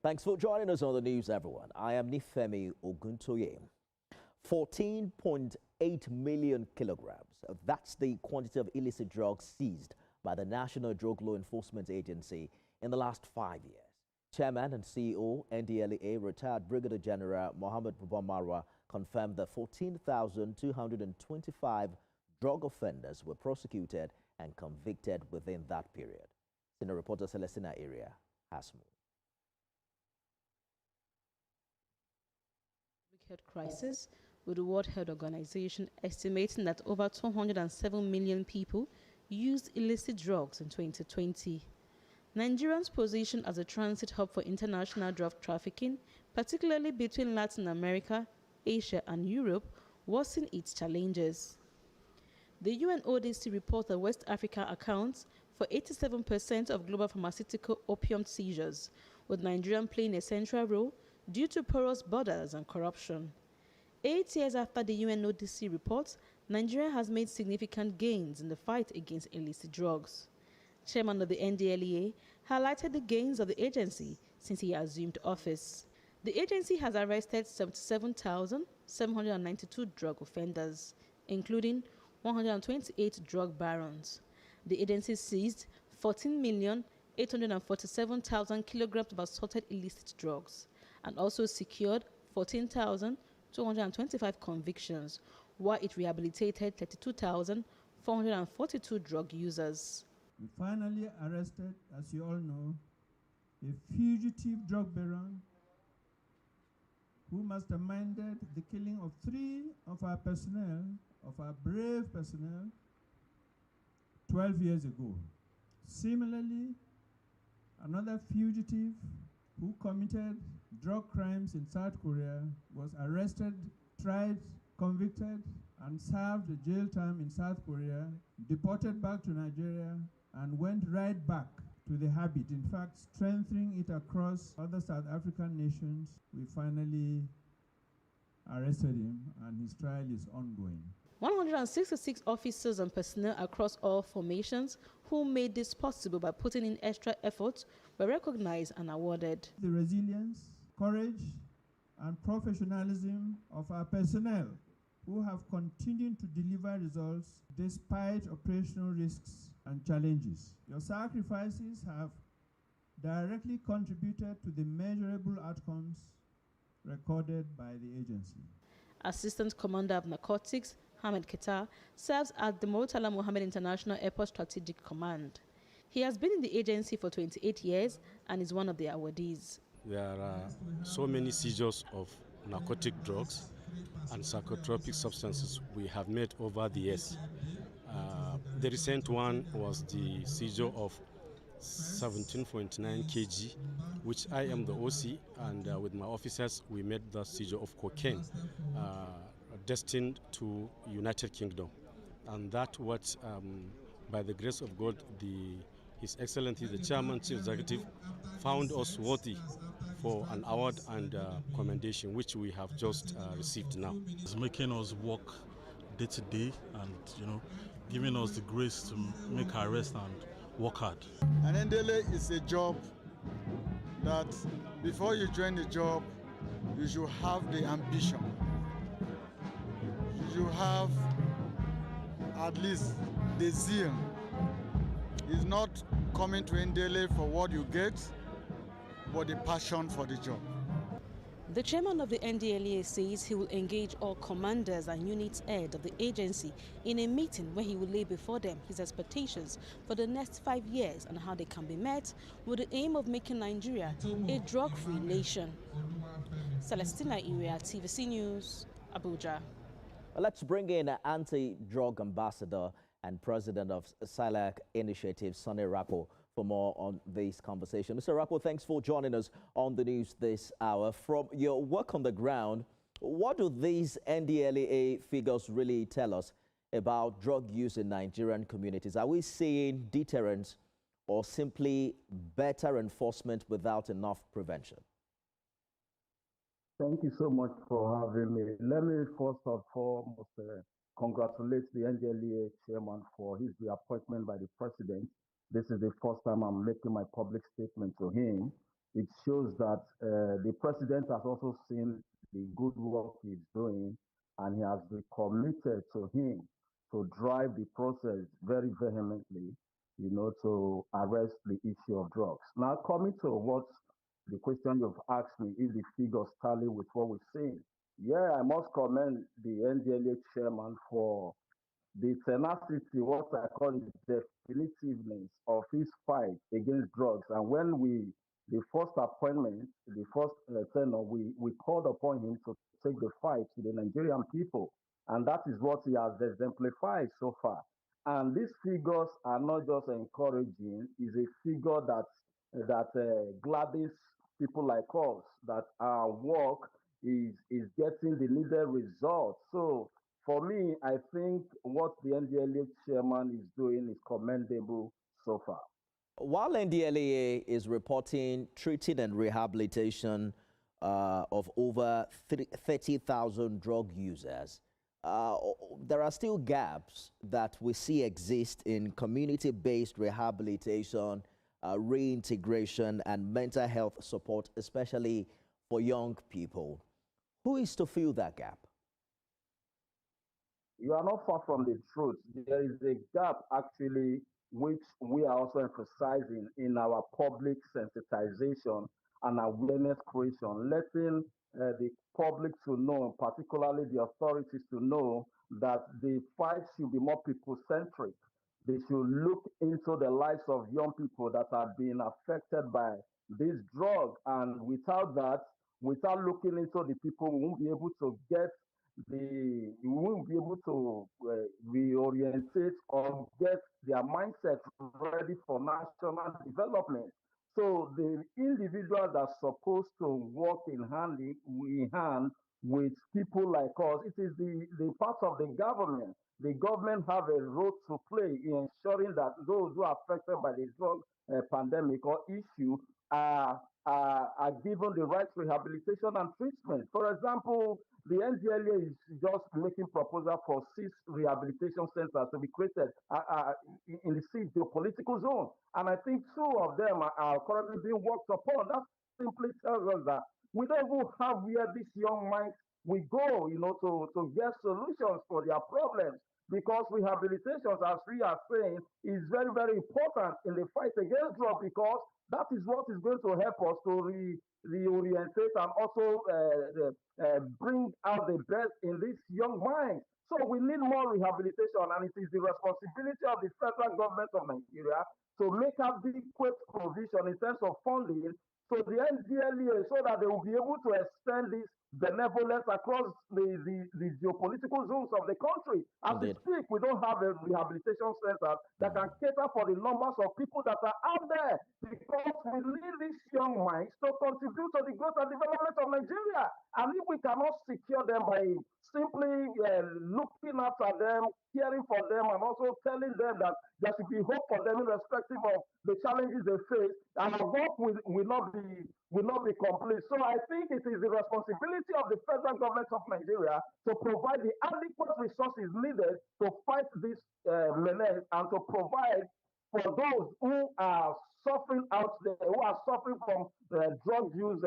Thanks for joining us on the news, everyone. I am Nifemi Oguntoye. 14.8 million kilograms. That's the quantity of illicit drugs seized by the National Drug Law Enforcement Agency in the last 5 years. Chairman and CEO, NDLEA, retired Brigadier General Mohammed Buba Marwa, confirmed that 14,225 drug offenders were prosecuted and convicted within that period. Senior reporter Celestina Area has more. Health crisis, with the World Health Organization estimating that over 207 million people used illicit drugs in 2020. Nigeria's position as a transit hub for international drug trafficking, particularly between Latin America, Asia and Europe, worsened its challenges. The UNODC reports that West Africa accounts for 87% of global pharmaceutical opium seizures, with Nigeria playing a central role due to porous borders and corruption. 8 years after the UNODC report, Nigeria has made significant gains in the fight against illicit drugs. Chairman of the NDLEA highlighted the gains of the agency since he assumed office. The agency has arrested 77,792 drug offenders, including 128 drug barons. The agency seized 14,847,000 kilograms of assorted illicit drugs and also secured 14,225 convictions, while it rehabilitated 32,442 drug users. We finally arrested, as you all know, a fugitive drug baron who masterminded the killing of 3 of our personnel, of our brave personnel, 12 years ago. Similarly, another fugitive who committed drug crimes in South Korea was arrested, tried, convicted, and served a jail term in South Korea, deported back to Nigeria, and went right back to the habit, in fact, strengthening it across other South African nations. We finally arrested him, and his trial is ongoing. 166 officers and personnel across all formations who made this possible by putting in extra effort were recognized and awarded. The resilience, courage, and professionalism of our personnel who have continued to deliver results despite operational risks and challenges. Your sacrifices have directly contributed to the measurable outcomes recorded by the agency. Assistant Commander of Narcotics, Ahmed Keita, serves at the Murtala Mohammed International Airport Strategic Command. He has been in the agency for 28 years and is one of the awardees. There are so many seizures of narcotic drugs and psychotropic substances we have made over the years. The recent one was the seizure of 17.9 kg, which I am the OC, and with my officers we made the seizure of cocaine destined to United Kingdom. And that what, by the grace of God, His Excellency, the Chairman, Chief Executive, found us worthy for an award and commendation, which we have just received now. It's making us work day to day and, giving us the grace to make our rest and work hard. And NDLEA is a job that before you join the job, you should have the ambition. You should have at least the zeal. It's not coming to NDLEA for what you get, but the passion for the job. The chairman of the NDLEA says he will engage all commanders and unit heads of the agency in a meeting where he will lay before them his expectations for the next 5 years and how they can be met, with the aim of making Nigeria a drug-free nation. Celestina Area, TVC News, Abuja. Let's bring in anti-drug ambassador and president of News-Silec initiative, Sonny Rapo, for more on this conversation. Mr. Rapo, thanks for joining us on the news this hour. From your work on the ground, what do these NDLEA figures really tell us about drug use in Nigerian communities? Are we seeing deterrence or simply better enforcement without enough prevention? Thank you so much for having me. Let me first and foremost congratulate the NDLEA chairman for his reappointment by the president. This is the first time I'm making my public statement to him. it shows that the president has also seen the good work he's doing, and he has recommitted to him to drive the process very vehemently, to arrest the issue of drugs. Now, coming to what the question you've asked me, if the figures tally with what we've seen, yeah, I must commend the NDLA chairman for the tenacity, what I call the definitiveness of his fight against drugs. And when the first appointment, the first tenure, we called upon him to take the fight to the Nigerian people. And that is what he has exemplified so far. And these figures are not just encouraging, it's a figure that gladdens people like us, that our work is getting the needed results. So for me, I think what the NDLA chairman is doing is commendable so far. While NDLEA is reporting treating and rehabilitation of over 30,000 drug users, there are still gaps that we see exist in community-based rehabilitation, reintegration, and mental health support, especially for young people. Who is to fill that gap? You are not far from the truth. There is a gap, actually, which we are also emphasizing in our public sensitization and awareness creation, letting the public to know, particularly the authorities to know, that the fight should be more people-centric. They should look into the lives of young people that are being affected by this drug. And without that, without looking into the people, we won't be able to get we won't be able to reorientate or get their mindset ready for national development. So the individuals are supposed to work in hand with people like us. It is the part of the government. The government have a role to play in ensuring that those who are affected by the drug pandemic or issue are given the right rehabilitation and treatment. For example, the NDLA is just making proposal for 6 rehabilitation centers to be created in the 6 geopolitical zone. And I think 2 of them are currently being worked upon. That simply tells us that we don't even have where these young minds we go, to get solutions for their problems. Because rehabilitation, as we are saying, is very, very important in the fight against drugs, because that is what is going to help us to reorientate and also bring out the best in these young minds. So we need more rehabilitation, and it is the responsibility of the federal government of Nigeria to make adequate provision in terms of funding to the NDLEA so that they will be able to extend this benevolence across the geopolitical zones of the country. As we speak, we don't have a rehabilitation center that can cater for the numbers of people that are out there, because we need these young minds to contribute to the growth and development of Nigeria. And if we cannot secure them by simply looking after them, caring for them, and also telling them that there should be hope for them irrespective of the challenges they face, and our work will not be complete. So I think it is the responsibility of the federal government of Nigeria to provide the adequate resources needed to fight this menace, and to provide for those who are suffering out there, who are suffering from drug use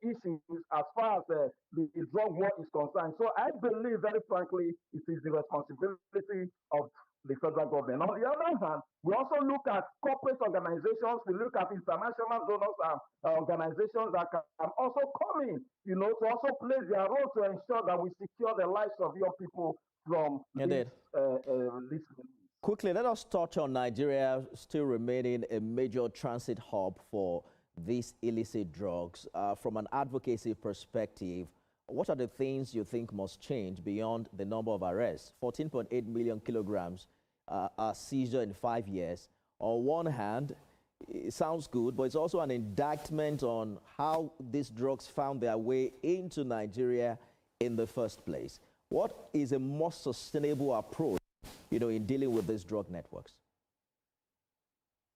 issues as far as the drug war is concerned. So I believe, very frankly, it is the responsibility of the federal government. On the other hand, we also look at corporate organizations, we look at international donors and organizations that can also come in, to also play their role to ensure that we secure the lives of young people from this. Quickly, let us touch on Nigeria still remaining a major transit hub for these illicit drugs. From an advocacy perspective, what are the things you think must change beyond the number of arrests? 14.8 million kilograms are seized in 5 years. On one hand, it sounds good, but it's also an indictment on how these drugs found their way into Nigeria in the first place. What is a more sustainable approach, in dealing with these drug networks?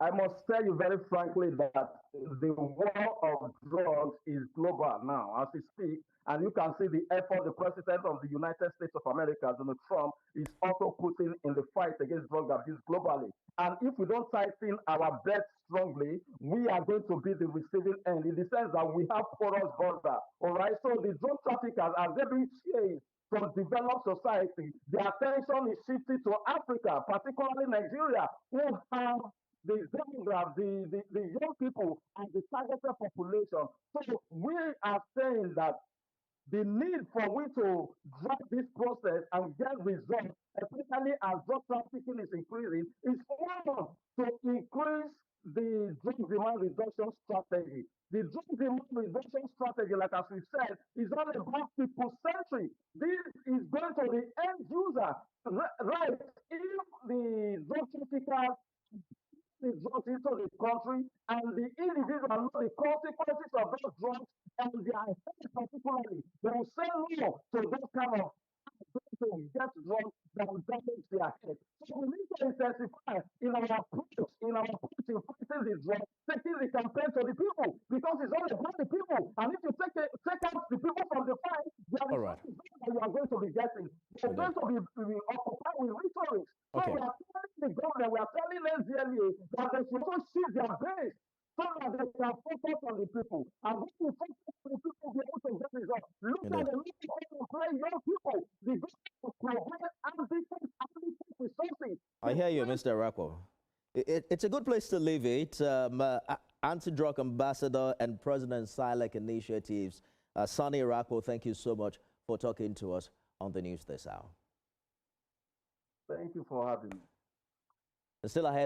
I must tell you very frankly that the war of drugs is global now as we speak, and you can see the effort the President of the United States of America, Donald Trump, is also putting in the fight against drug abuse globally. And if we don't tighten our belts strongly, we are going to be the receiving end in the sense that we have porous border. All right. So the drug traffickers, as they being chased from developed society, the attention is shifted to Africa, particularly Nigeria, who have the demograph, the young people and the targeted population. So we are saying that the need for we to drag this process and get results, especially as drug trafficking is increasing, is one to increase the drug demand reduction strategy. The drug demand reduction strategy, like as we said, is all about people centric. This is going to the end user, right? If the drug traffickers the drugs into the country and the individual know the consequences of those drugs and their effects particularly, they will say no to those kind of to get drugs that will damage their head. So we need to intensify in our approach, in fighting the drugs, taking the campaign to the people, because it's all about the people. And if you take out the people from the fight, there is All right. nothing that you are going to be getting. They're going to be occupied with rhetoric. So Okay. we are telling the government, we are telling NZLA that they should also shift their base so that they can focus on the people. And when you focus on the people, be able to get results. Look at the people who play young people. The government will provide adequate resources. I hear you, Mr. Rako. It's a good place to leave it. Anti-drug ambassador and President Silec initiatives. Sonny Rako, thank you so much for talking to us on the news this hour. Thank you for having me. Still ahead.